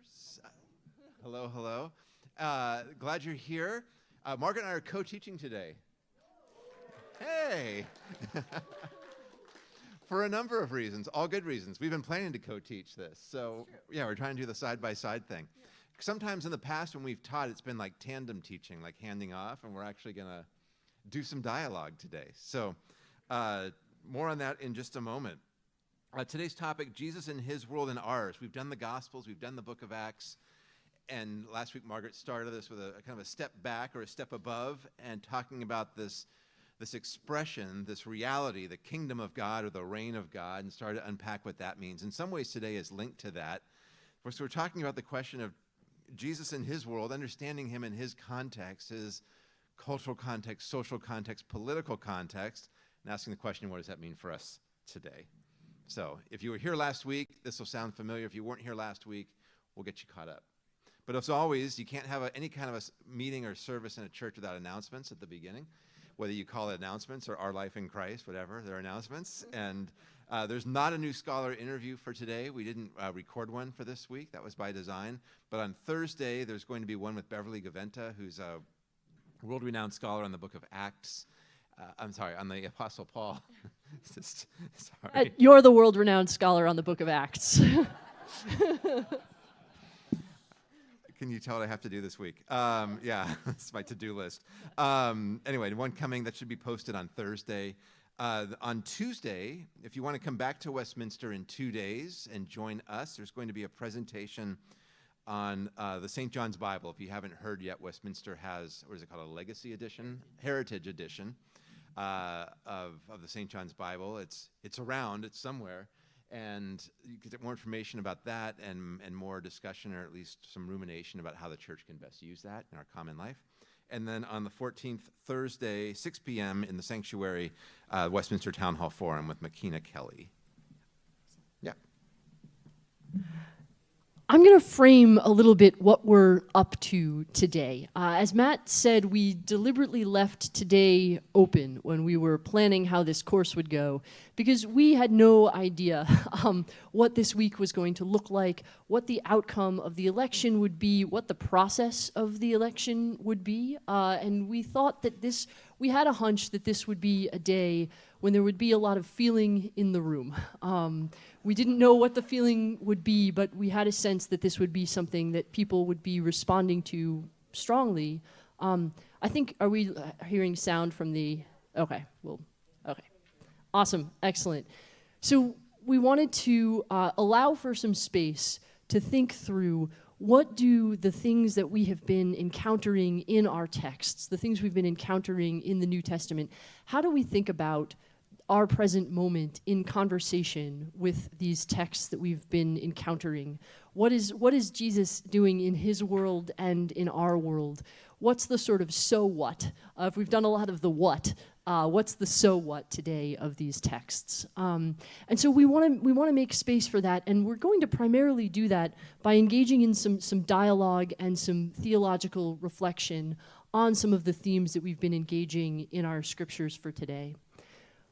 visitors. Hello, hello. Glad you're here. Margaret and I are co-teaching today. Hey! For a number of reasons, all good reasons. We've been planning to co-teach this. So, yeah, we're trying to do the side-by-side thing. Sometimes in the past when we've taught, it's been like tandem teaching, like handing off, and we're actually going to do some dialogue today. So, more on that in just a moment. Today's topic, Jesus in his world and ours. We've done the Gospels, we've done the book of Acts, and last week Margaret started us with a kind of a step back or a step above and talking about this expression, this reality, the kingdom of God or the reign of God, and started to unpack what that means. In some ways today is linked to that. So we're talking about the question of Jesus in his world, understanding him in his context, his cultural context, social context, political context, and asking the question, what does that mean for us today? So if you were here last week, this will sound familiar. If you weren't here last week, we'll get you caught up. But as always, you can't have any kind of a meeting or service in a church without announcements at the beginning, whether you call it announcements or Our Life in Christ, whatever, they're announcements. And there's not a new scholar interview for today. We didn't record one for this week. That was by design. But on Thursday, there's going to be one with Beverly Gaventa, who's a world-renowned scholar on the book of Acts. On the Apostle Paul. Sorry. You're the world-renowned scholar on the book of Acts. Can you tell what I have to do this week? Yeah, it's my to-do list. Anyway, one coming that should be posted on Thursday. On Tuesday, if you want to come back to Westminster in 2 days and join us, there's going to be a presentation on the St. John's Bible. If you haven't heard yet, Westminster has, what is it called, a legacy edition? Heritage edition. Of the St. John's Bible. It's around, it's somewhere, and you can get more information about that and more discussion, or at least some rumination about how the church can best use that in our common life. And then on the 14th, Thursday, 6 p.m. in the sanctuary, Westminster Town Hall Forum with Makina Kelly. Yeah. I'm going to frame a little bit what we're up to today. As Matt said, we deliberately left today open when we were planning how this course would go, because we had no idea what this week was going to look like, what the outcome of the election would be, what the process of the election would be, and we thought that we had a hunch that this would be a day when there would be a lot of feeling in the room. We didn't know what the feeling would be, but we had a sense that this would be something that people would be responding to strongly. I think, are we hearing sound from the, okay. Awesome, excellent. So we wanted to allow for some space to think through what do the things that we have been encountering in our texts, the things we've been encountering in the New Testament, how do we think about our present moment in conversation with these texts that we've been encountering? What is Jesus doing in his world and in our world? What's the sort of so what? If we've done a lot of the what, what's the so what today of these texts? And so we want to make space for that, and we're going to primarily do that by engaging in some dialogue and some theological reflection on some of the themes that we've been engaging in our scriptures for today.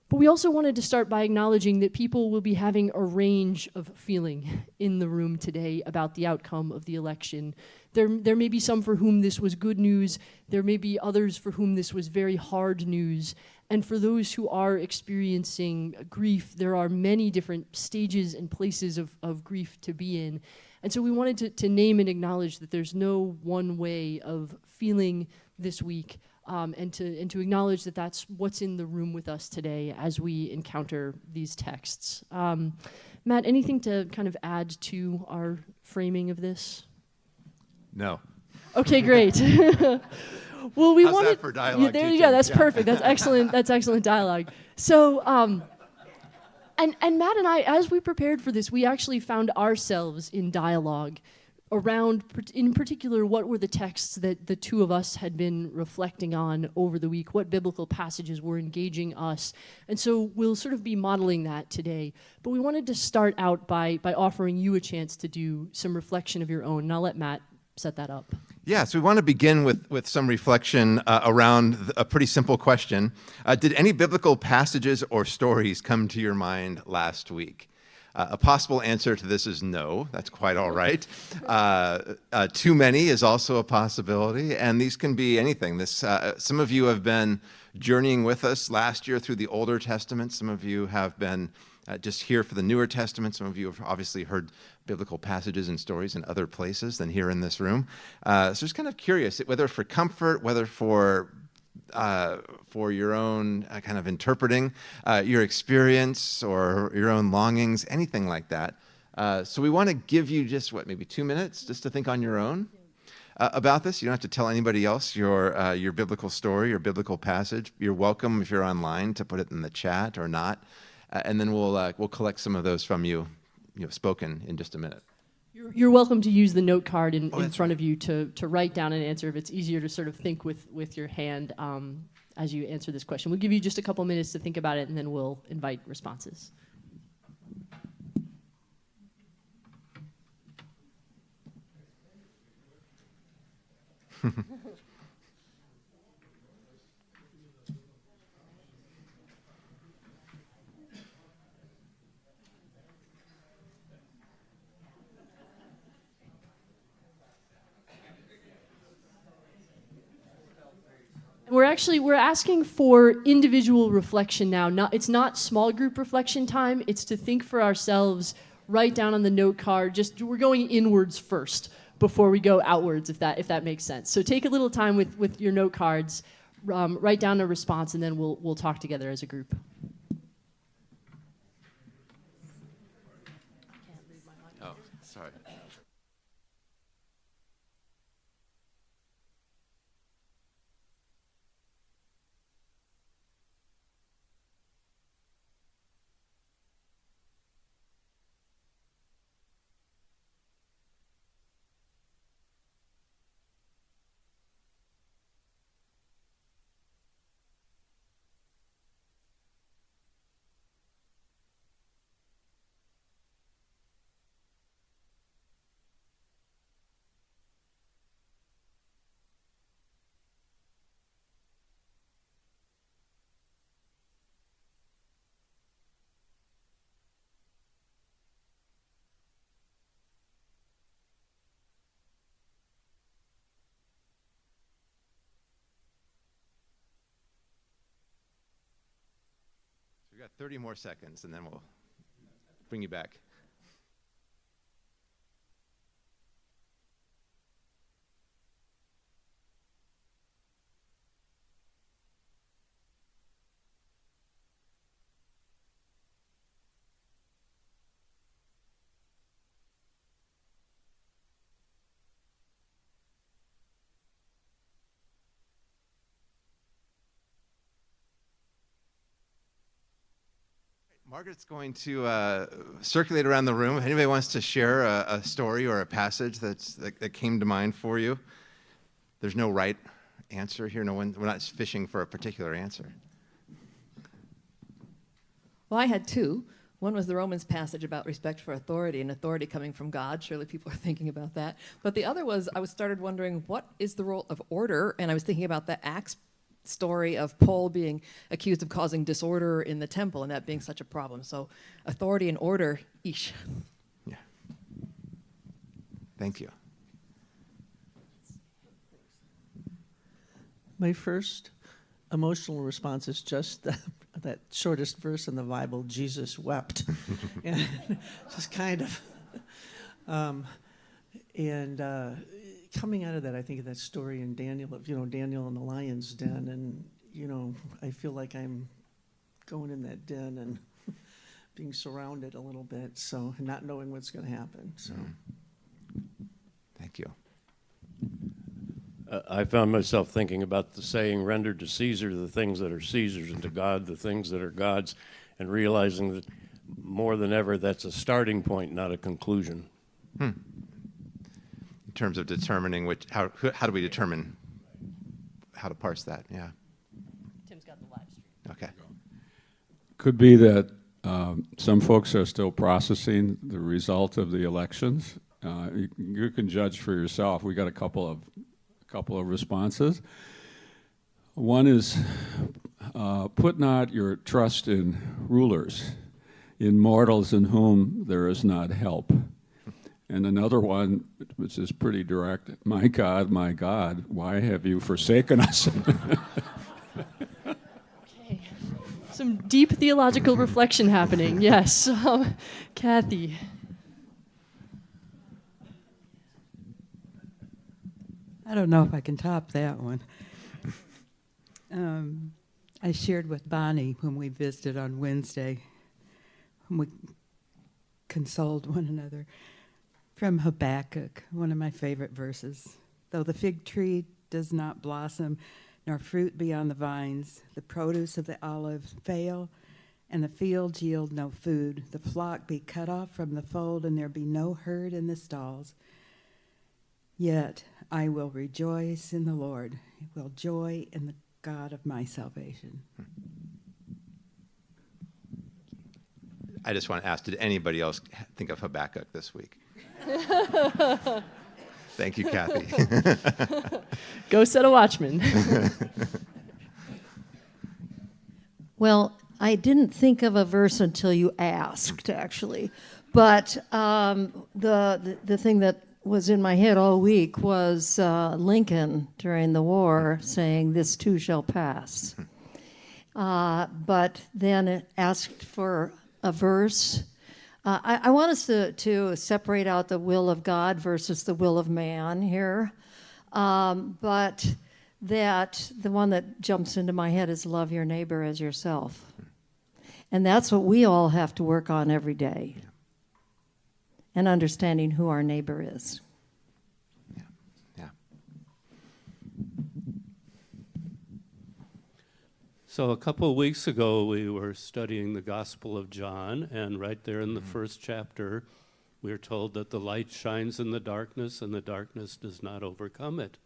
But we also wanted to start by acknowledging that people will be having a range of feeling in the room today about the outcome of the election. There may be some for whom this was good news. There may be others for whom this was very hard news. And for those who are experiencing grief, there are many different stages and places of grief to be in. And so we wanted to name and acknowledge that there's no one way of feeling this week. And to acknowledge that that's what's in the room with us today as we encounter these texts. Matt, anything to kind of add to our framing of this? No. Okay, great. Well, we How's wanted that for dialogue there you teaching? go. That's Yeah. perfect. That's excellent. That's excellent dialogue. So, and Matt and I, as we prepared for this, we actually found ourselves in dialogue around, in particular, what were the texts that the two of us had been reflecting on over the week, what biblical passages were engaging us. And so we'll sort of be modeling that today. But we wanted to start out by offering you a chance to do some reflection of your own, and I'll let Matt set that up. Yeah, so we want to begin with some reflection around a pretty simple question. Did any biblical passages or stories come to your mind last week? A possible answer to this is no. That's quite all right. Too many is also a possibility, and these can be anything. Some of you have been journeying with us last year through the Older Testament. Some of you have been just here for the Newer Testament. Some of you have obviously heard biblical passages and stories in other places than here in this room. So just kind of curious, whether for comfort, whether for your own kind of interpreting your experience or your own longings, anything like that. So we want to give you just, maybe 2 minutes just to think on your own about this. You don't have to tell anybody else your biblical story, your biblical passage. You're welcome, if you're online, to put it in the chat or not. And then we'll collect some of those from you, spoken in just a minute. You're welcome to use the note card in front of you to write down an answer if it's easier to sort of think with your hand as you answer this question. We'll give you just a couple minutes to think about it, and then we'll invite responses. We're asking for individual reflection now. It's not small group reflection time. It's to think for ourselves, write down on the note card. We're going inwards first before we go outwards, if that makes sense. So take a little time with your note cards, write down a response, and then we'll talk together as a group. Oh, sorry. We've got 30 more seconds, and then we'll bring you back. Margaret's going to circulate around the room. If anybody wants to share a story or a passage that came to mind for you, there's no right answer here. We're not fishing for a particular answer. Well, I had two. One was the Romans passage about respect for authority and authority coming from God. Surely people are thinking about that. But the other was I started wondering, what is the role of order? And I was thinking about the Acts story of Paul being accused of causing disorder in the temple and that being such a problem. So authority and order, eesh. Yeah. Thank you. My first emotional response is just that shortest verse in the Bible, Jesus wept. And just kind of, coming out of that, I think of that story in Daniel, Daniel in the lion's den, and, I feel like I'm going in that den and being surrounded a little bit, so not knowing what's going to happen, so. Thank you. I found myself thinking about the saying, render to Caesar the things that are Caesar's and to God the things that are God's, and realizing that more than ever that's a starting point, not a conclusion. In terms of determining how do we determine how to parse that? Yeah. Tim's got the live stream. Okay. Could be that some folks are still processing the result of the elections. You can judge for yourself. We got a couple of responses. One is put not your trust in rulers. in mortals in whom there is not help. And another one, which is pretty direct, my God, why have you forsaken us? Okay. Some deep theological reflection happening, yes. Kathy. I don't know if I can top that one. I shared with Bonnie when we visited on Wednesday, when we consoled one another, from Habakkuk, one of my favorite verses. Though the fig tree does not blossom, nor fruit be on the vines, the produce of the olive fail, and the fields yield no food, the flock be cut off from the fold, and there be no herd in the stalls. Yet I will rejoice in the Lord, I will joy in the God of my salvation. I just want to ask, did anybody else think of Habakkuk this week? Thank you, Kathy. Go set a watchman. Well, I didn't think of a verse until you asked, actually. But the thing that was in my head all week was Lincoln during the war saying, "This too shall pass." But then it asked for a verse. I want us to separate out the will of God versus the will of man here. But that the one that jumps into my head is love your neighbor as yourself. And that's what we all have to work on every day. And understanding who our neighbor is. Yeah. Yeah. So a couple of weeks ago, we were studying the Gospel of John, and right there in the first chapter, we are told that the light shines in the darkness, and the darkness does not overcome it.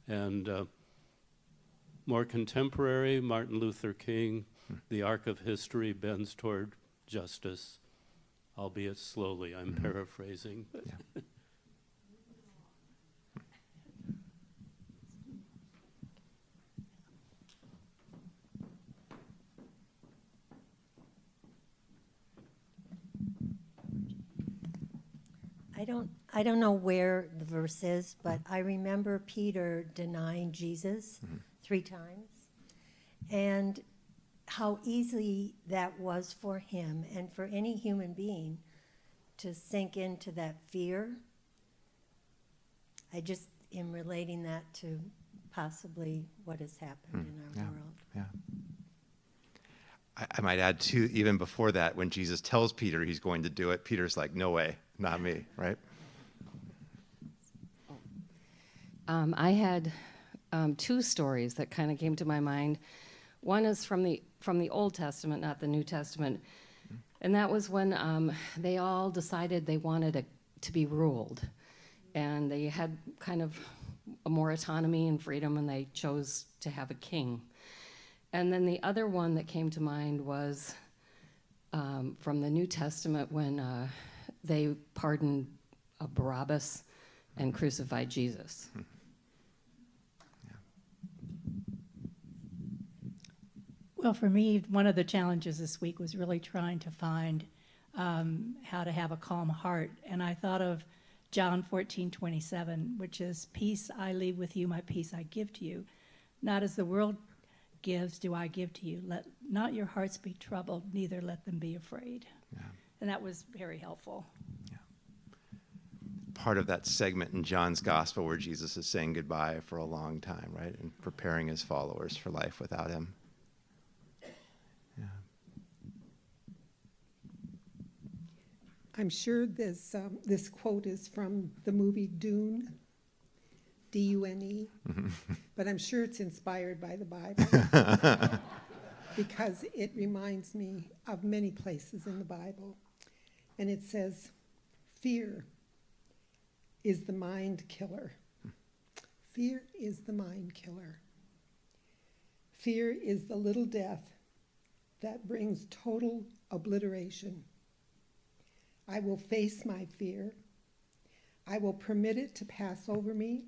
And more contemporary, Martin Luther King, the arc of history bends toward justice, albeit slowly. I'm paraphrasing. Yeah. I don't know where the verse is, but I remember Peter denying Jesus 3 times, and how easy that was for him and for any human being to sink into that fear. I just am relating that to possibly what has happened in our world. Yeah. I might add, too, even before that, when Jesus tells Peter he's going to do it, Peter's like, no way, not me, right? I had 2 stories that kind of came to my mind. One is from the Old Testament, not the New Testament, and that was when they all decided they wanted to be ruled, and they had kind of more autonomy and freedom, and they chose to have a king. And then the other one that came to mind was from the New Testament when they pardoned Barabbas and crucified Jesus. Well, for me, one of the challenges this week was really trying to find how to have a calm heart. And I thought of John 14:27, which is, "Peace I leave with you, my peace I give to you. Not as the world gives do I give to you. Let not your hearts be troubled, neither let them be afraid." Yeah. And that was very helpful. Part of that segment in John's gospel where Jesus is saying goodbye for a long time, right? And preparing his followers for life without him. Yeah. I'm sure this quote is from the movie Dune, D-U-N-E, but I'm sure it's inspired by the Bible because it reminds me of many places in the Bible. And it says, "Fear is the mind killer. Fear is the mind killer. Fear is the little death that brings total obliteration. I will face my fear. I will permit it to pass over me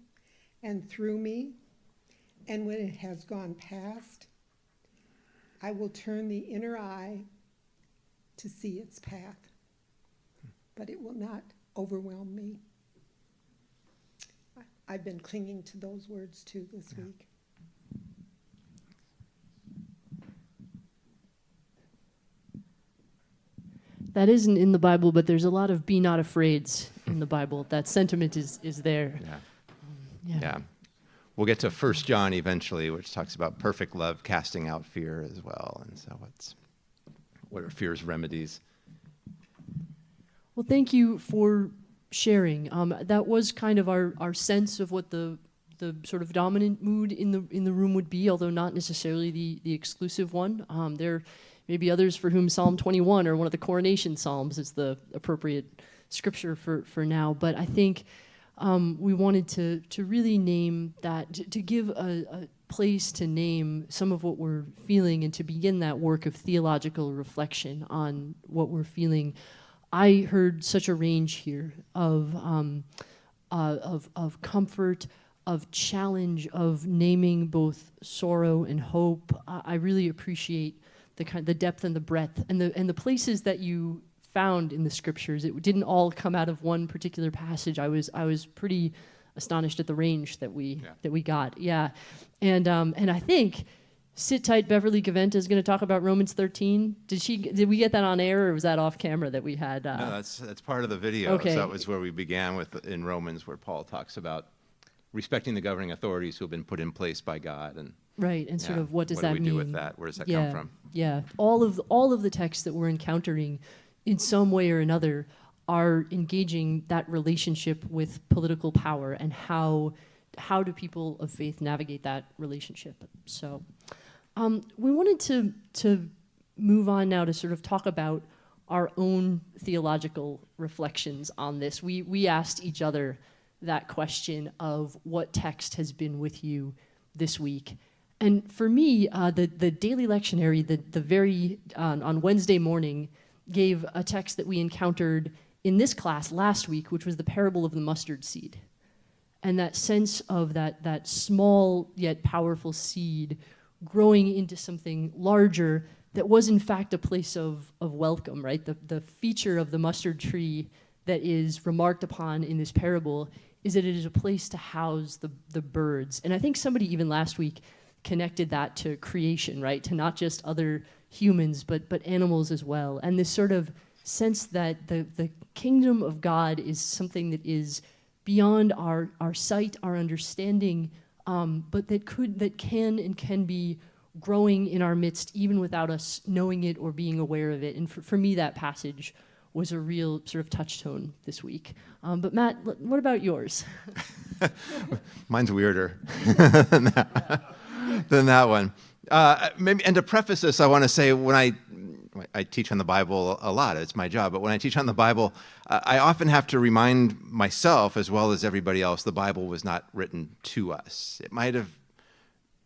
and through me, and when it has gone past, I will turn the inner eye to see its path, but it will not overwhelm me. I've been clinging to those words too this week. That isn't in the Bible, but there's a lot of be not afraids in the Bible. That sentiment is there. Yeah. We'll get to 1 John eventually, which talks about perfect love casting out fear as well. And so what are fear's remedies? Well, thank you for sharing. That was kind of our sense of what the sort of dominant mood in the room would be, although not necessarily the exclusive one. There may be others for whom Psalm 21 or one of the coronation psalms is the appropriate scripture for now. But I think we wanted to really name that, to give a place to name some of what we're feeling and to begin that work of theological reflection on what we're feeling. I heard such a range here of comfort, of challenge, of naming both sorrow and hope. I really appreciate the depth and the breadth and the places that you found in the scriptures. It didn't all come out of one particular passage. I was pretty astonished at the range that we got. Yeah, and I think Sit Tight Beverly Gaventa is going to talk about Romans 13. Did we get that on air, or was that off camera that we had? No, that's part of the video. Okay. So that was where we began with in Romans, where Paul talks about respecting the governing authorities who have been put in place by God, and right, and sort of what does that mean? What do we do with that? Where does that come from? Yeah, all of the texts that we're encountering, in some way or another, are engaging that relationship with political power, and how do people of faith navigate that relationship? So we wanted to move on now to sort of talk about our own theological reflections on this. We asked each other that question of what text has been with you this week. And for me, the daily lectionary, the very on Wednesday morning, gave a text that we encountered in this class last week, which was the parable of the mustard seed. And that sense of that small yet powerful seed growing into something larger that was in fact a place of welcome, right? The feature of the mustard tree that is remarked upon in this parable is that it is a place to house the birds. And I think somebody even last week connected that to creation, right? To not just other humans, but animals as well. And this sort of sense that the kingdom of God is something that is beyond our sight, our understanding, but that can be growing in our midst even without us knowing it or being aware of it. And for me, that passage was a real sort of touchstone this week. But Matt, what about yours? Mine's weirder than that one. Maybe, and to preface this, I want to say when I teach on the Bible a lot, it's my job, but when I teach on the Bible, I often have to remind myself, as well as everybody else, the Bible was not written to us. It might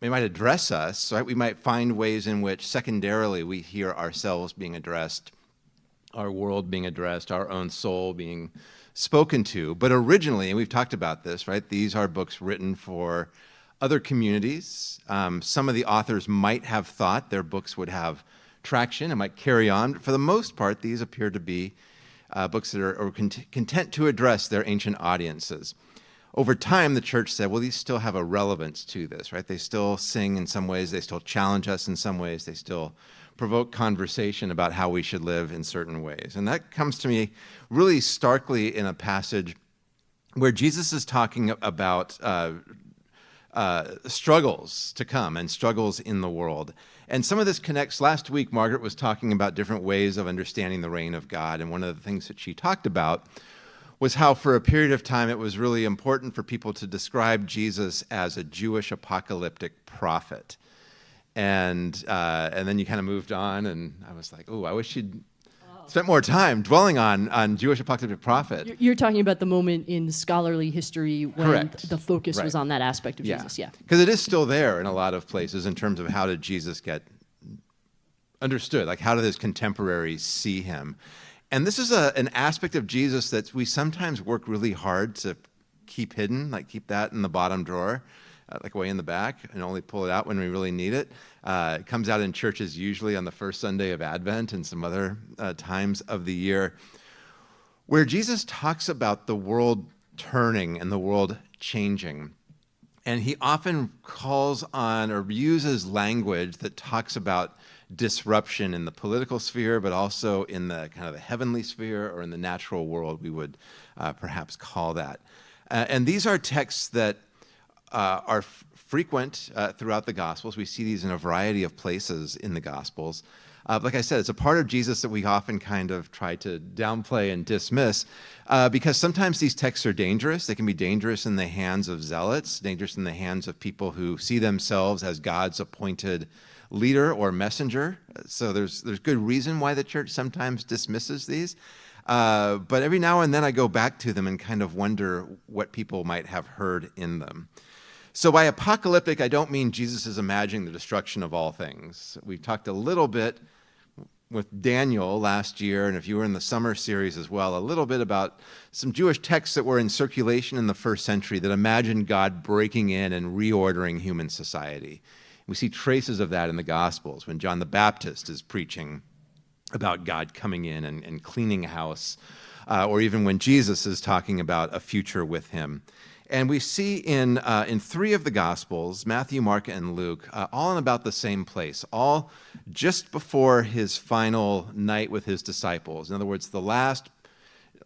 address us, right? We might find ways in which secondarily we hear ourselves being addressed, our world being addressed, our own soul being spoken to. But originally, and we've talked about this, right? These are books written for other communities. Some of the authors might have thought their books would have traction and might carry on. For the most part, these appear to be books that are content to address their ancient audiences. Over time, the church said, well, these still have a relevance to this, right? They still sing in some ways. They still challenge us in some ways. They still provoke conversation about how we should live in certain ways. And that comes to me really starkly in a passage where Jesus is talking about struggles to come and struggles in the world. And some of this connects. Last week, Margaret was talking about different ways of understanding the reign of God. And one of the things that she talked about was how for a period of time it was really important for people to describe Jesus as a Jewish apocalyptic prophet. And then you kind of moved on, and I was like, oh, I wish you'd spent more time dwelling on Jewish apocalyptic prophet. You're talking about the moment in scholarly history when Correct. the focus Right. was on that aspect of Jesus, yeah. Because it is still there in a lot of places in terms of how did Jesus get understood, like how did his contemporaries see him? And this is an aspect of Jesus that we sometimes work really hard to keep hidden, like keep that in the bottom drawer. like way in the back, and only pull it out when we really need it. It comes out in churches usually on the first Sunday of Advent and some other times of the year, where Jesus talks about the world turning and the world changing. And he often calls on or uses language that talks about disruption in the political sphere, but also in the kind of the heavenly sphere or in the natural world, we would perhaps call that. And these are texts that are frequent throughout the Gospels. We see these in a variety of places in the Gospels. Like I said, it's a part of Jesus that we often kind of try to downplay and dismiss because sometimes these texts are dangerous. They can be dangerous in the hands of zealots, dangerous in the hands of people who see themselves as God's appointed leader or messenger. So there's good reason why the church sometimes dismisses these. But every now and then I go back to them and kind of wonder what people might have heard in them. So by apocalyptic, I don't mean Jesus is imagining the destruction of all things. We've talked a little bit with Daniel last year, and if you were in the summer series as well, a little bit about some Jewish texts that were in circulation in the first century that imagined God breaking in and reordering human society. We see traces of that in the Gospels when John the Baptist is preaching about God coming in and cleaning house, or even when Jesus is talking about a future with him. And we see in three of the Gospels, Matthew, Mark, and Luke, all in about the same place, all just before his final night with his disciples. In other words, the last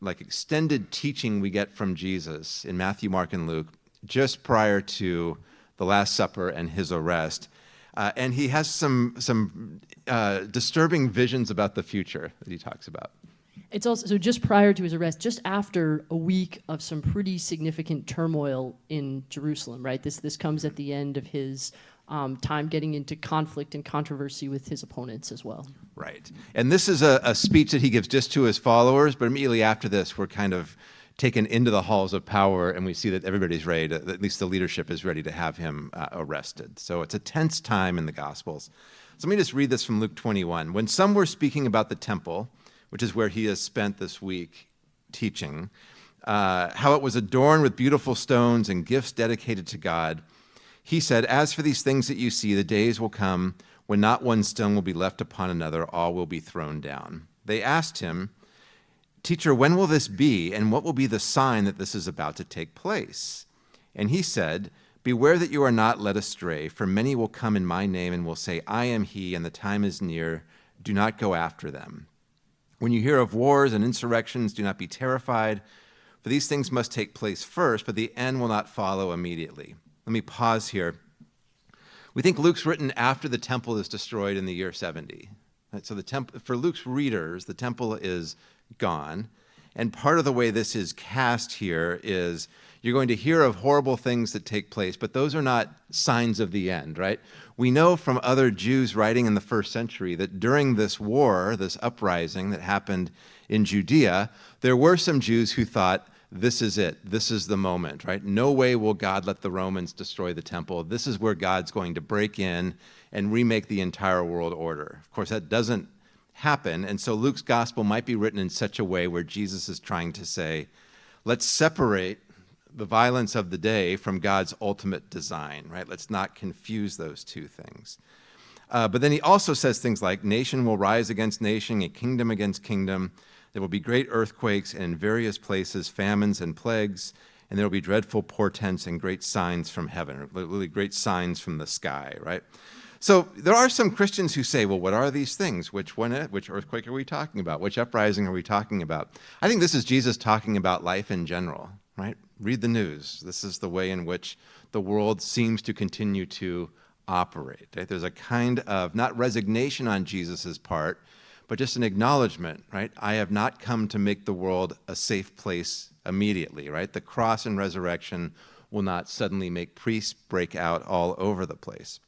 extended teaching we get from Jesus in Matthew, Mark, and Luke, just prior to the Last Supper and his arrest. And he has some disturbing visions about the future that he talks about. It's also, so just prior to his arrest, just after a week of some pretty significant turmoil in Jerusalem, right? This comes at the end of his time getting into conflict and controversy with his opponents as well. Right. And this is a speech that he gives just to his followers, but immediately after this, we're kind of taken into the halls of power, and we see that everybody's ready to, at least the leadership is ready to have him arrested. So it's a tense time in the Gospels. So let me just read this from Luke 21. When some were speaking about the temple, which is where he has spent this week teaching, how it was adorned with beautiful stones and gifts dedicated to God, he said, "As for these things that you see, the days will come when not one stone will be left upon another, all will be thrown down." They asked him, "Teacher, when will this be, and what will be the sign that this is about to take place?" And he said, "Beware that you are not led astray, for many will come in my name and will say, 'I am he,' and the time is near. Do not go after them. When you hear of wars and insurrections, do not be terrified, for these things must take place first, but the end will not follow immediately." Let me pause here. We think Luke's written after the temple is destroyed in the year 70. Right? So for Luke's readers, the temple is gone. And part of the way this is cast here is you're going to hear of horrible things that take place, but those are not signs of the end, right? We know from other Jews writing in the first century that during this war, this uprising that happened in Judea, there were some Jews who thought, this is it, this is the moment, right? No way will God let the Romans destroy the temple. This is where God's going to break in and remake the entire world order. Of course, that doesn't happen, and so Luke's gospel might be written in such a way where Jesus is trying to say, let's separate the violence of the day from God's ultimate design, right? Let's not confuse those two things. But then he also says things like, nation will rise against nation, and kingdom against kingdom. There will be great earthquakes, and in various places famines and plagues, and there will be dreadful portents and great signs from heaven, or literally great signs from the sky, right? So there are some Christians who say, well, what are these things? Which earthquake are we talking about? Which uprising are we talking about? I think this is Jesus talking about life in general, right? Read the news. This is the way in which the world seems to continue to operate. Right? There's a kind of, not resignation on Jesus' part, but just an acknowledgement, right? I have not come to make the world a safe place immediately, right? The cross and resurrection will not suddenly make priests break out all over the place.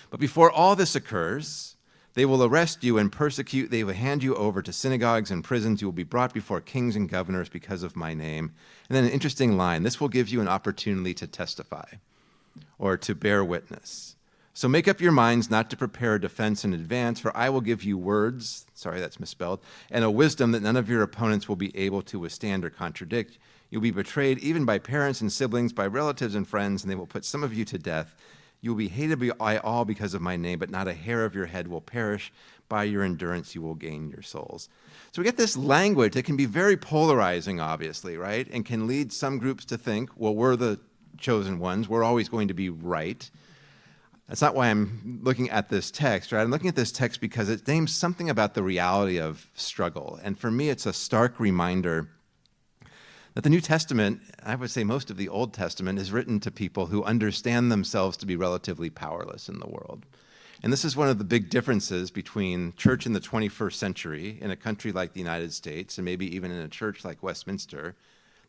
But before all this occurs, they will arrest you and persecute. They will hand you over to synagogues and prisons. You will be brought before kings and governors because of my name. And then an interesting line, this will give you an opportunity to testify or to bear witness. So make up your minds not to prepare a defense in advance, for I will give you words, sorry, that's misspelled, and a wisdom that none of your opponents will be able to withstand or contradict. You'll be betrayed even by parents and siblings, by relatives and friends, and they will put some of you to death. You will be hated by all because of my name, but not a hair of your head will perish. By your endurance, you will gain your souls. So we get this language that can be very polarizing, obviously, right? And can lead some groups to think, well, we're the chosen ones. We're always going to be right. That's not why I'm looking at this text, right? I'm looking at this text because it names something about the reality of struggle. And for me, it's a stark reminder that the New Testament, I would say most of the Old Testament, is written to people who understand themselves to be relatively powerless in the world. And this is one of the big differences between church in the 21st century in a country like the United States, and maybe even in a church like Westminster,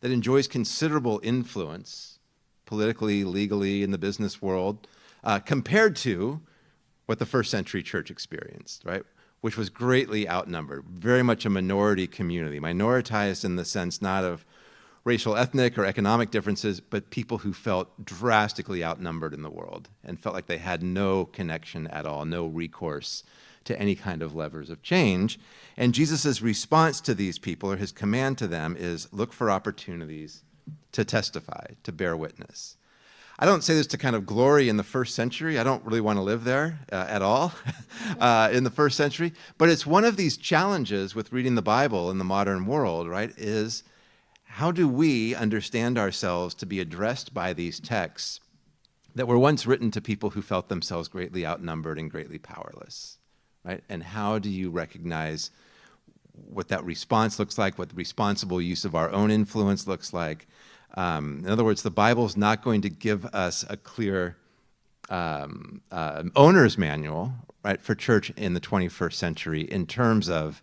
that enjoys considerable influence politically, legally, in the business world, compared to what the first century church experienced, right? Which was greatly outnumbered, very much a minority community, minoritized in the sense not of racial, ethnic, or economic differences, but people who felt drastically outnumbered in the world and felt like they had no connection at all, no recourse to any kind of levers of change. And Jesus' response to these people, or his command to them, is look for opportunities to testify, to bear witness. I don't say this to kind of glory in the first century. I don't really want to live there at all in the first century. But it's one of these challenges with reading the Bible in the modern world, right, is how do we understand ourselves to be addressed by these texts that were once written to people who felt themselves greatly outnumbered and greatly powerless, right? And how do you recognize what that response looks like, what the responsible use of our own influence looks like? In other words, the Bible's not going to give us a clear owner's manual, right, for church in the 21st century in terms of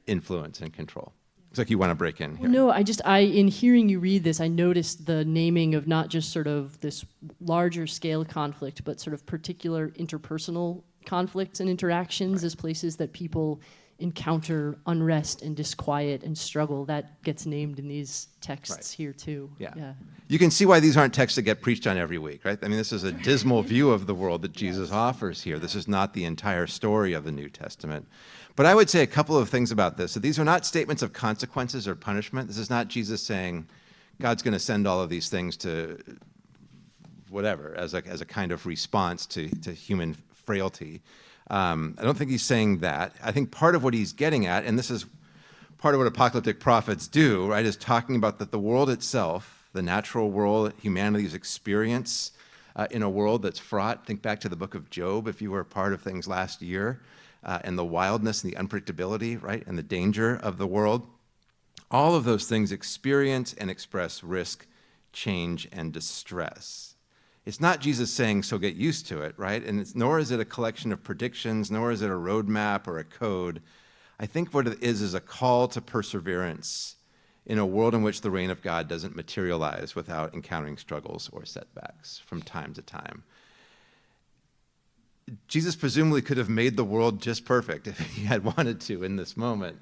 influence and control. Looks like you want to break in here. No, in hearing you read this, I noticed the naming of not just sort of this larger scale conflict, but sort of particular interpersonal conflicts and interactions as places that people encounter unrest and disquiet and struggle. That gets named in these texts here too. Yeah. You can see why these aren't texts that get preached on every week, right? I mean, this is a dismal view of the world that Jesus offers here. This is not the entire story of the New Testament. But I would say a couple of things about this. So these are not statements of consequences or punishment. This is not Jesus saying God's going to send all of these things to whatever as a kind of response to human frailty. I don't think he's saying that. I think part of what he's getting at, and this is part of what apocalyptic prophets do, right, is talking about that the world itself, the natural world, humanity's experience in a world that's fraught. Think back to the book of Job, if you were a part of things last year, and the wildness and the unpredictability, right, and the danger of the world. All of those things experience and express risk, change, and distress. It's not Jesus saying, so get used to it, right? And nor is it a collection of predictions, nor is it a roadmap or a code. I think what it is a call to perseverance in a world in which the reign of God doesn't materialize without encountering struggles or setbacks from time to time. Jesus presumably could have made the world just perfect if he had wanted to in this moment.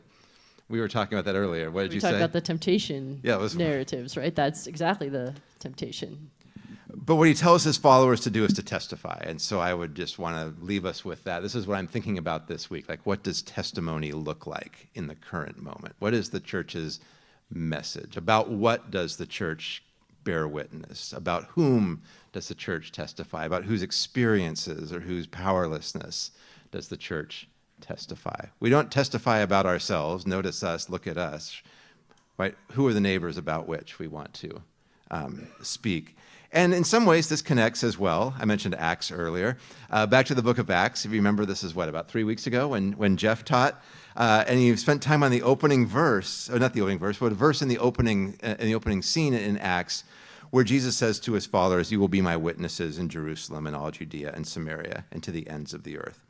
We were talking about that earlier. What did you say? We talked about the temptation narratives, right? That's exactly the temptation. But what he tells his followers to do is to testify. And so I would just want to leave us with that. This is what I'm thinking about this week. Like, what does testimony look like in the current moment? What is the church's message? About what does the church bear witness? About whom does the church testify? About whose experiences or whose powerlessness does the church testify? We don't testify about ourselves. Notice us, look at us. Right? Who are the neighbors about which we want to speak? And in some ways, this connects as well. I mentioned Acts earlier. Back to the book of Acts. If you remember, this is about 3 weeks ago when Jeff taught. And he spent time on the opening verse, or not the opening verse, but a verse in the opening scene in Acts, where Jesus says to his followers, "You will be my witnesses in Jerusalem and all Judea and Samaria and to the ends of the earth."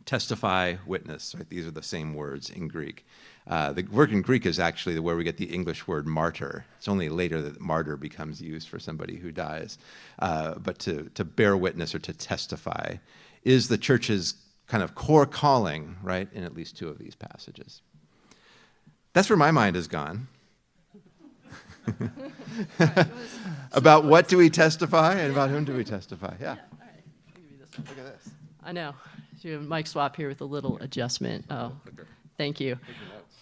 Testify, witness, right? These are the same words in Greek. The word in Greek is actually where we get the English word martyr. It's only later that martyr becomes used for somebody who dies. But to bear witness or to testify is the church's kind of core calling, right, in at least two of these passages. That's where my mind has gone. About what do we testify and about whom do we testify? Yeah. Look at this. I know. So you have a mic swap here with a little adjustment. Oh, thank you. Take your notes.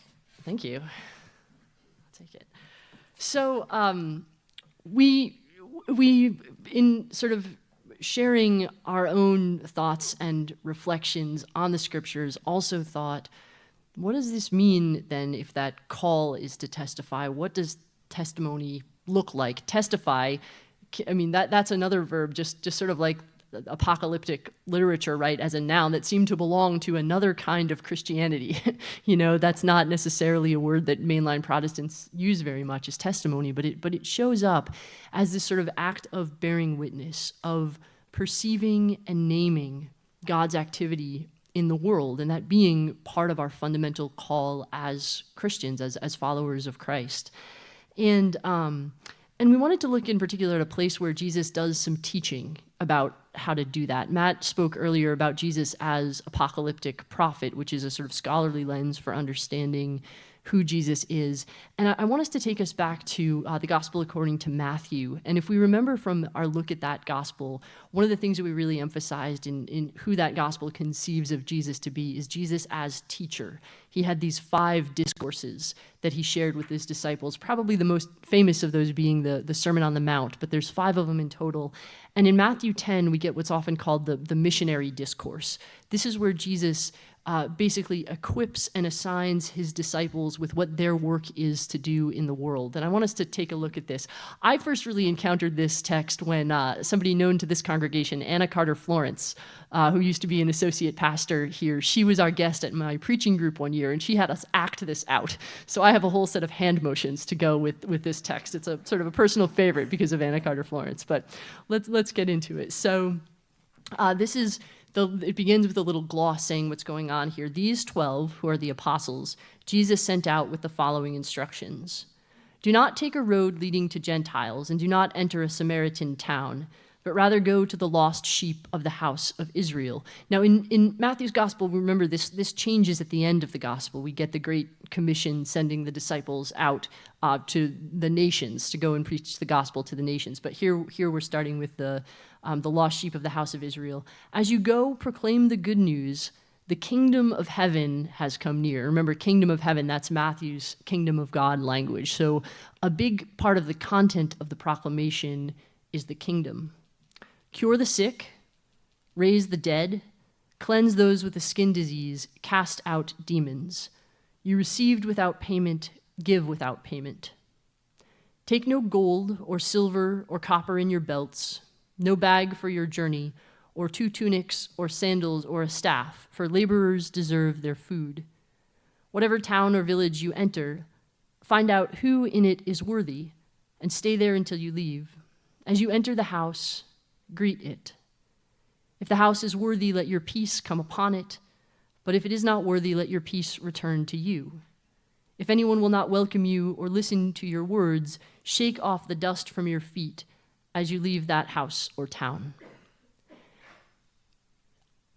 Thank you. I'll take it. So we in sort of sharing our own thoughts and reflections on the scriptures also thought, what does this mean then if that call is to testify? What does testimony look like? Testify, I mean, that's another verb, just sort of like apocalyptic literature, right, as a noun that seemed to belong to another kind of Christianity. That's not necessarily a word that mainline Protestants use very much as testimony, but it shows up as this sort of act of bearing witness, of perceiving and naming God's activity in the world, and that being part of our fundamental call as Christians, as followers of Christ. And we wanted to look in particular at a place where Jesus does some teaching about how to do that. Matt spoke earlier about Jesus as apocalyptic prophet, which is a sort of scholarly lens for understanding who Jesus is. And I want us to take us back to the gospel according to Matthew. And if we remember from our look at that gospel, one of the things that we really emphasized in who that gospel conceives of Jesus to be is Jesus as teacher. He had these 5 discourses that he shared with his disciples, probably the most famous of those being the Sermon on the Mount, but there's 5 of them in total. And in Matthew 10, we get what's often called the missionary discourse. This is where Jesus basically equips and assigns his disciples with what their work is to do in the world. And I want us to take a look at this. I first really encountered this text when somebody known to this congregation, Anna Carter Florence, who used to be an associate pastor here, she was our guest at my preaching group one year, and she had us act this out. So I have a whole set of hand motions to go with this text. It's a sort of a personal favorite because of Anna Carter Florence, but let's get into it. So this is it begins with a little gloss saying what's going on here. These 12, who are the apostles, Jesus sent out with the following instructions. Do not take a road leading to Gentiles, and do not enter a Samaritan town, but rather go to the lost sheep of the house of Israel. Now, in Matthew's gospel, remember this changes at the end of the gospel. We get the Great Commission sending the disciples out to the nations to go and preach the gospel to the nations. But here we're starting with the lost sheep of the house of Israel. As you go, proclaim the good news. The kingdom of heaven has come near. Remember, kingdom of heaven, that's Matthew's kingdom of God language. So a big part of the content of the proclamation is the kingdom. Cure the sick, raise the dead, cleanse those with a skin disease, cast out demons. You received without payment, give without payment. Take no gold or silver or copper in your belts, no bag for your journey, or 2 tunics or sandals or a staff, for laborers deserve their food. Whatever town or village you enter, find out who in it is worthy, and stay there until you leave. As you enter the house, greet it. If the house is worthy, let your peace come upon it, but if it is not worthy, let your peace return to you. If anyone will not welcome you or listen to your words, shake off the dust from your feet as you leave that house or town.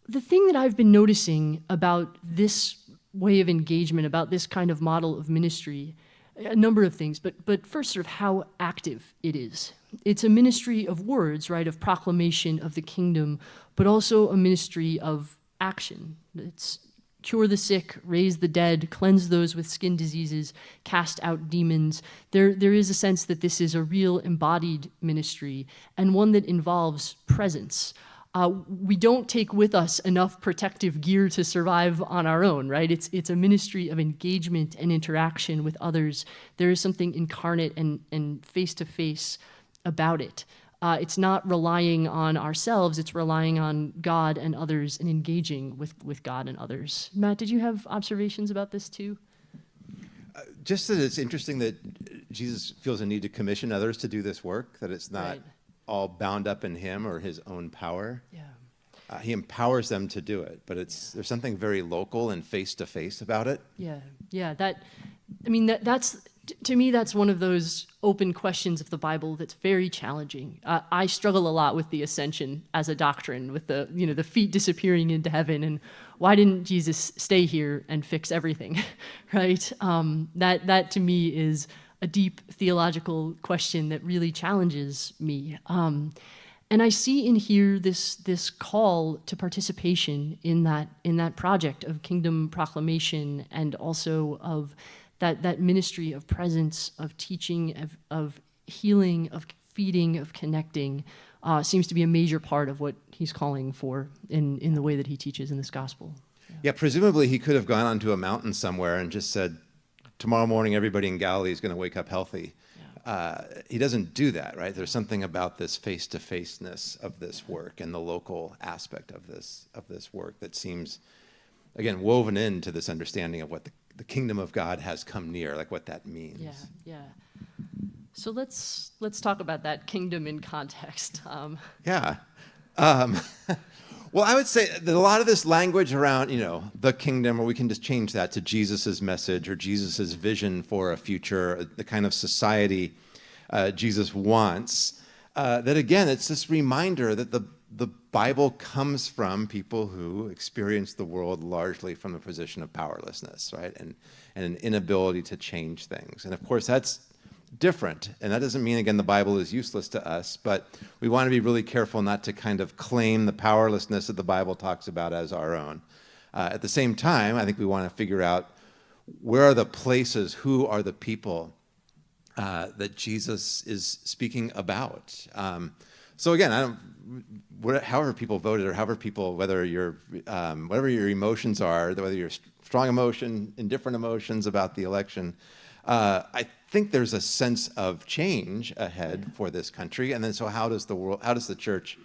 The thing that I've been noticing about this way of engagement, about this kind of model of ministry, a number of things, but first sort of how active it is. It's a ministry of words, right, of proclamation of the kingdom, but also a ministry of action. It's cure the sick, raise the dead, cleanse those with skin diseases, cast out demons. There is a sense that this is a real embodied ministry and one that involves presence. We don't take with us enough protective gear to survive on our own, right? It's a ministry of engagement and interaction with others. There is something incarnate and face-to-face about it. It's not relying on ourselves, it's relying on God and others and engaging with God and others. Matt, did you have observations about this too? Just that it's interesting that Jesus feels a need to commission others to do this work, that it's not all bound up in him or his own power. Yeah. He empowers them to do it, but there's something very local and face-to-face about it. Yeah. That's to me, that's one of those open questions of the Bible that's very challenging. I struggle a lot with the ascension as a doctrine, with the feet disappearing into heaven, and why didn't Jesus stay here and fix everything, right? That to me is a deep theological question that really challenges me. And I see in here this call to participation in that project of kingdom proclamation, and also of that ministry of presence, of teaching, of healing, of feeding, of connecting, seems to be a major part of what he's calling for in the way that he teaches in this gospel. Yeah, presumably he could have gone onto a mountain somewhere and just said, tomorrow morning everybody in Galilee is going to wake up healthy. He doesn't do that, right? There's something about this face-to-faceness of this work and the local aspect of this work that seems, again, woven into this understanding of what the kingdom of God has come near, like what that means. Yeah. So let's talk about that kingdom in context. Yeah. Well, I would say that a lot of this language around, the kingdom, or we can just change that to Jesus's message or Jesus's vision for a future, the kind of society Jesus wants. That again, it's this reminder that the Bible comes from people who experience the world largely from a position of powerlessness, right, and an inability to change things. And of course, that's different. And that doesn't mean, again, the Bible is useless to us, but we want to be really careful not to kind of claim the powerlessness that the Bible talks about as our own. At the same time, I think we want to figure out where are the places, who are the people that Jesus is speaking about. So again, however people voted, or however people, whether you're, whatever your emotions are, whether you're strong emotion, indifferent emotions about the election, I think there's a sense of change ahead for this country. And then, so how does the church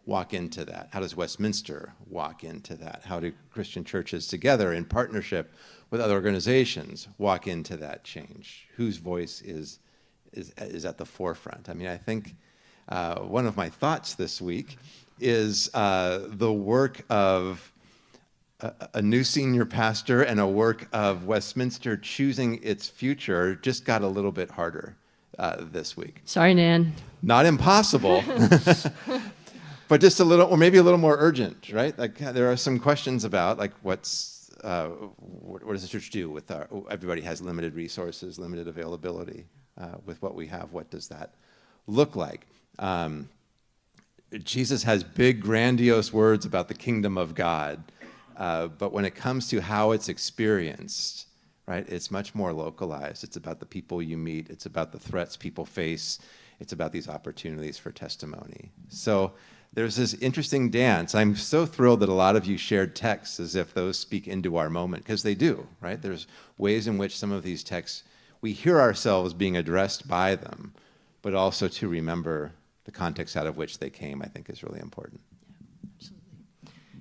walk into that? How does Westminster walk into that? How do Christian churches together in partnership with other organizations walk into that change? Whose voice is at the forefront? I mean, I think one of my thoughts this week is the work of a new senior pastor and a work of Westminster choosing its future just got a little bit harder this week. Sorry, Nan. Not impossible, but just a little, or maybe a little more urgent, right? Like there are some questions about like what does the church do with everybody has limited resources, limited availability with what we have. What does that look like? Jesus has big, grandiose words about the kingdom of God. But when it comes to how it's experienced, right, it's much more localized. It's about the people you meet. It's about the threats people face. It's about these opportunities for testimony. So there's this interesting dance. I'm so thrilled that a lot of you shared texts as if those speak into our moment, because they do, right? There's ways in which some of these texts, we hear ourselves being addressed by them, but also to remember the context out of which they came, I think, is really important.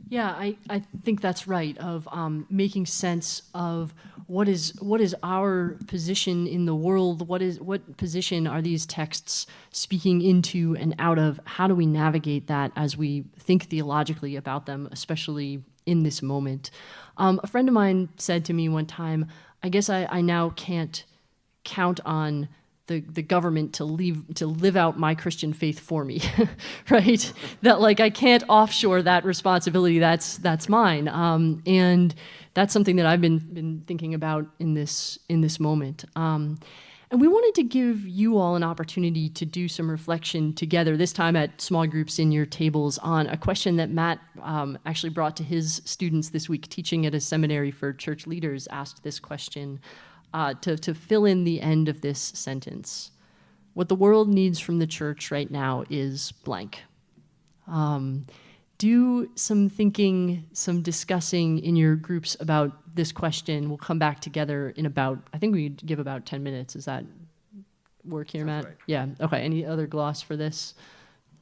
Yeah, I think that's right, of making sense of what is our position in the world, what position are these texts speaking into and out of, how do we navigate that as we think theologically about them, especially in this moment. A friend of mine said to me one time, I guess I now can't count on the government to live out my Christian faith for me, right? That like I can't offshore that responsibility. That's mine, and that's something that I've been thinking about in this moment. And we wanted to give you all an opportunity to do some reflection together. This time at small groups in your tables on a question that Matt actually brought to his students this week, teaching at a seminary for church leaders. Asked this question. To fill in the end of this sentence. What the world needs from the church right now is blank. Do some thinking, some discussing in your groups about this question. We'll come back together in I think we give about 10 minutes. Does that work here, Matt? Right. Yeah, okay. Any other gloss for this?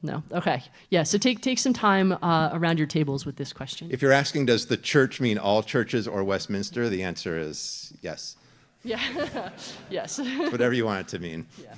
No. Okay. Yeah. So take some time around your tables with this question. If you're asking, does the church mean all churches or Westminster? The answer is yes. Yeah. Yes. Whatever you want it to mean. Yeah.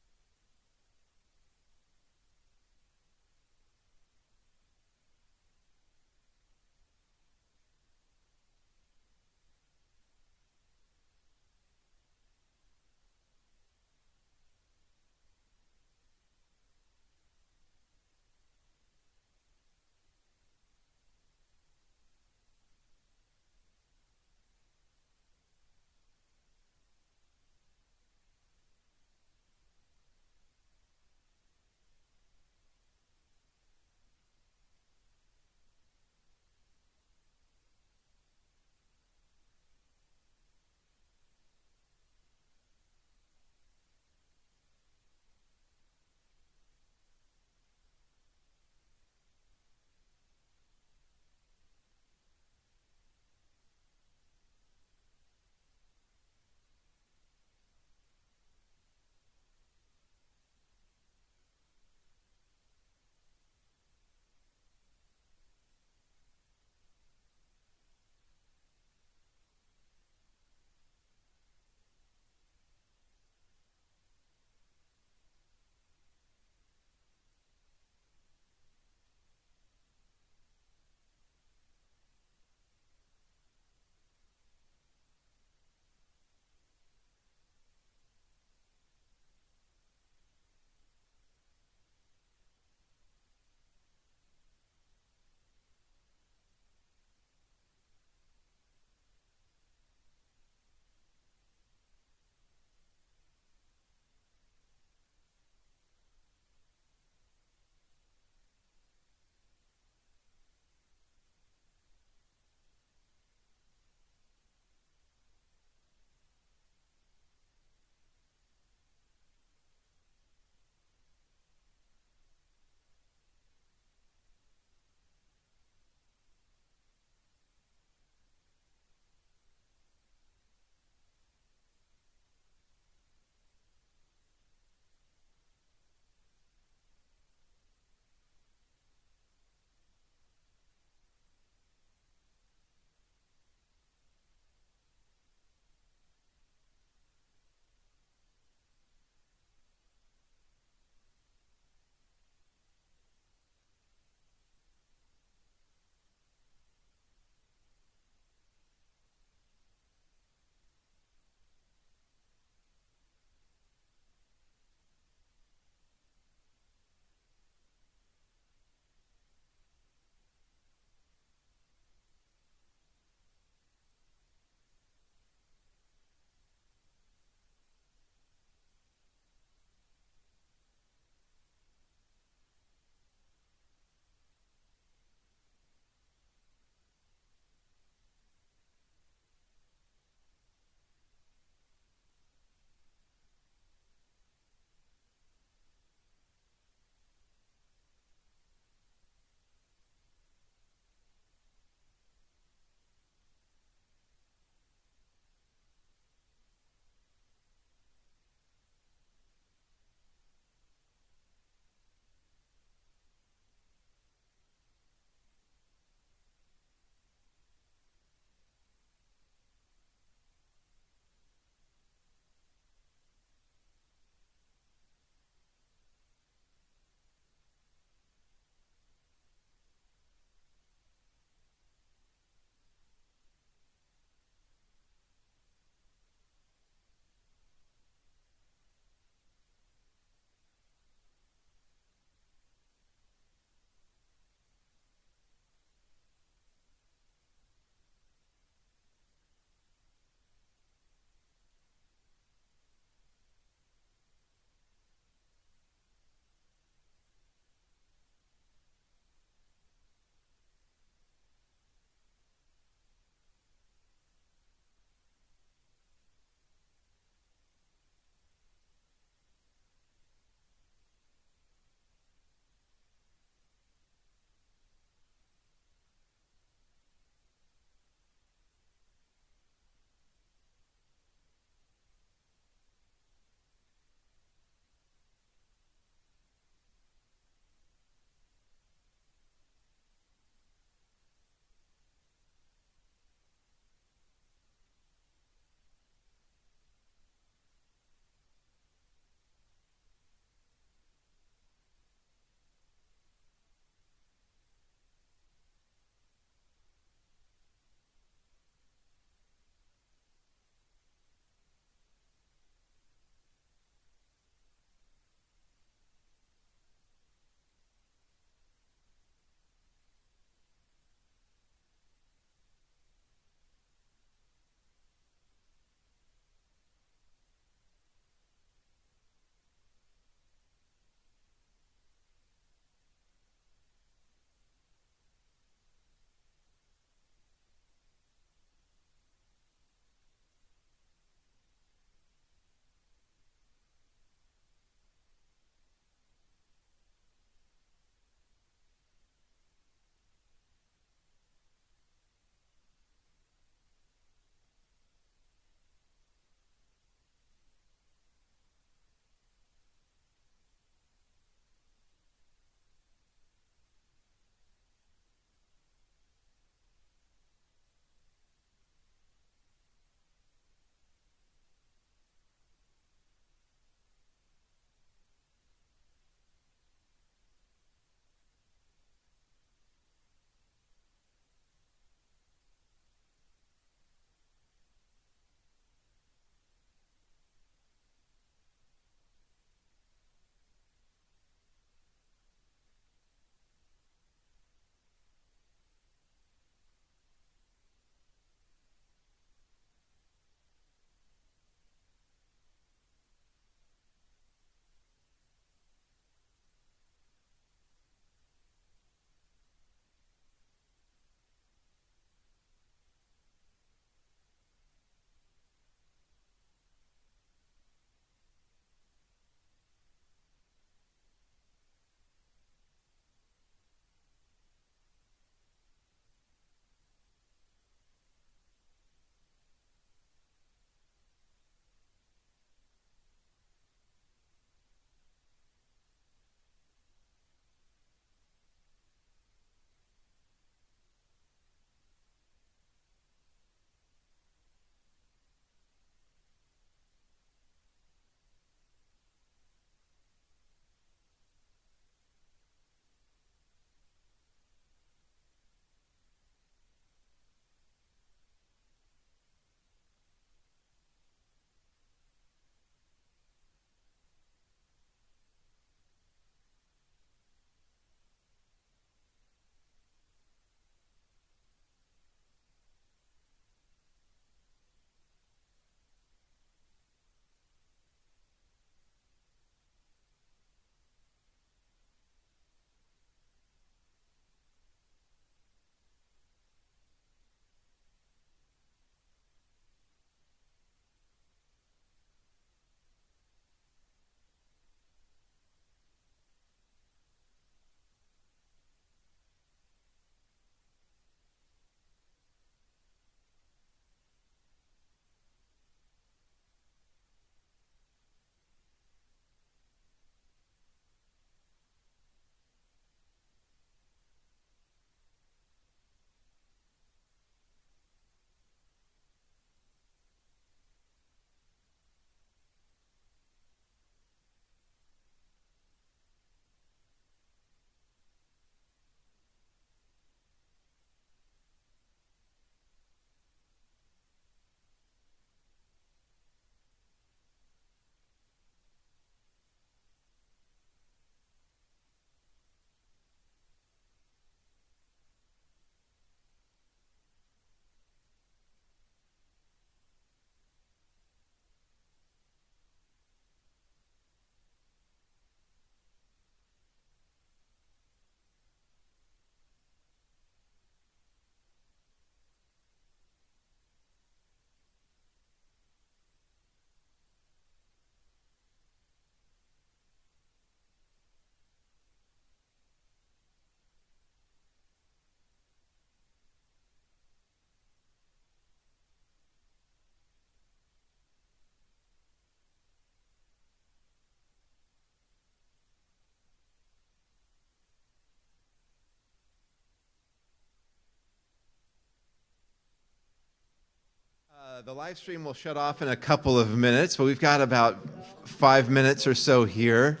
The live stream will shut off in a couple of minutes, but we've got about 5 minutes or so here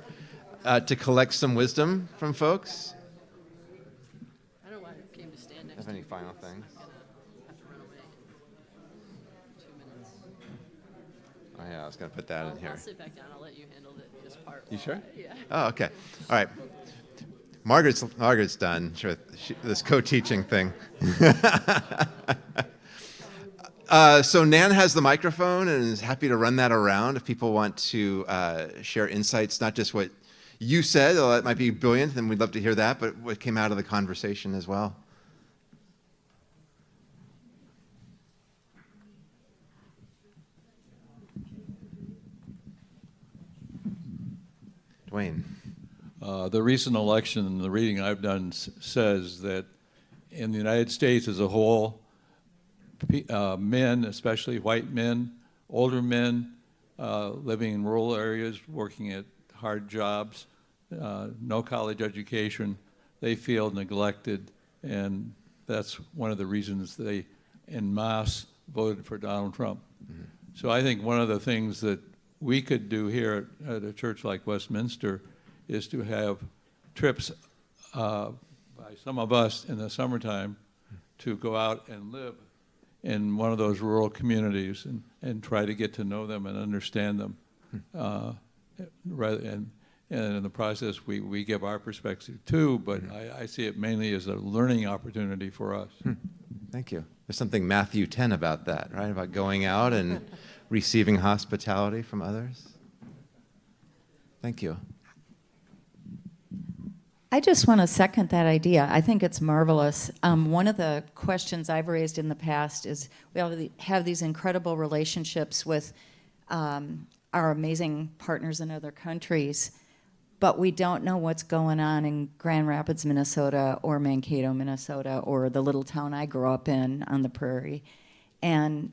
to collect some wisdom from folks. I don't know why I came to stand next Have to any you. final things? I'm gonna have to run away in 2 minutes. Oh yeah, I was gonna put that in here. I'll sit back down. I'll let you handle this part. You sure? Yeah. Oh, okay. All right. Margaret's done with this co-teaching thing. So Nan has the microphone and is happy to run that around if people want to share insights, not just what you said, although that might be brilliant, and we'd love to hear that, but what came out of the conversation as well. Dwayne. The recent election and the reading I've done says that in the United States as a whole, men, especially white men, older men, living in rural areas, working at hard jobs, no college education, they feel neglected, and that's one of the reasons they, en masse, voted for Donald Trump. Mm-hmm. So I think one of the things that we could do here at a church like Westminster is to have trips by some of us in the summertime to go out and live in one of those rural communities and try to get to know them and understand them. And in the process, we give our perspective too, but I see it mainly as a learning opportunity for us. Thank you. There's something Matthew 10 about that, right? About going out and receiving hospitality from others. Thank you. I just want to second that idea. I think it's marvelous. One of the questions I've raised in the past is we have these incredible relationships with our amazing partners in other countries, but we don't know what's going on in Grand Rapids, Minnesota, or Mankato, Minnesota, or the little town I grew up in on the prairie. And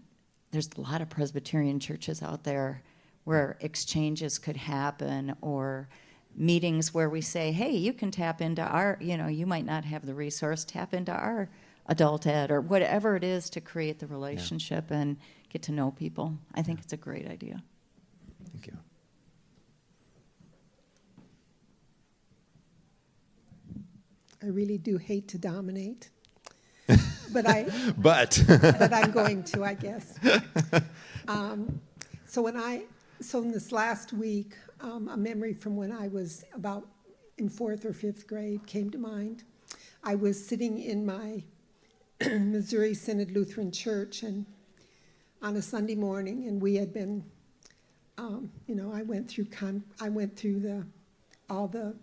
there's a lot of Presbyterian churches out there where exchanges could happen, or meetings where we say, hey, you can tap into our, you might not have the resource, tap into our adult ed, or whatever it is to create the relationship and get to know people. I think it's a great idea. Thank you. I really do hate to dominate, but but I'm going to, I guess. So in this last week, a memory from when I was about in 4th or 5th grade came to mind. I was sitting in my Missouri Synod Lutheran Church and on a Sunday morning, and we had been, I went through all the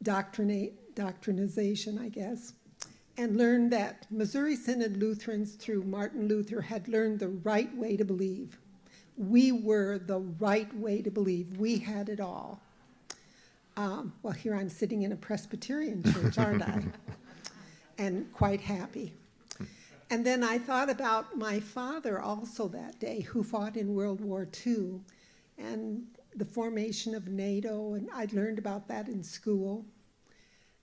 doctrinization, I guess, and learned that Missouri Synod Lutherans through Martin Luther had learned the right way to believe. We were the right way to believe. We had it all. Well, here I'm sitting in a Presbyterian church, aren't I? And quite happy. And then I thought about my father also that day, who fought in World War II, and the formation of NATO, and I'd learned about that in school.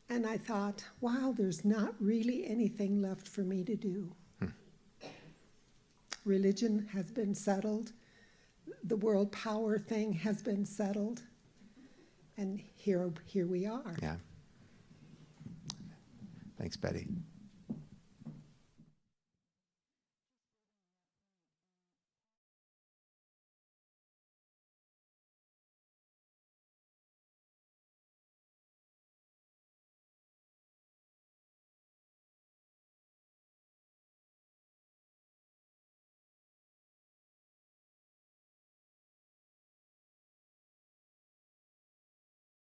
And I thought, wow, there's not really anything left for me to do. Religion has been settled. The world power thing has been settled, and here we are. Yeah. Thanks, Betty.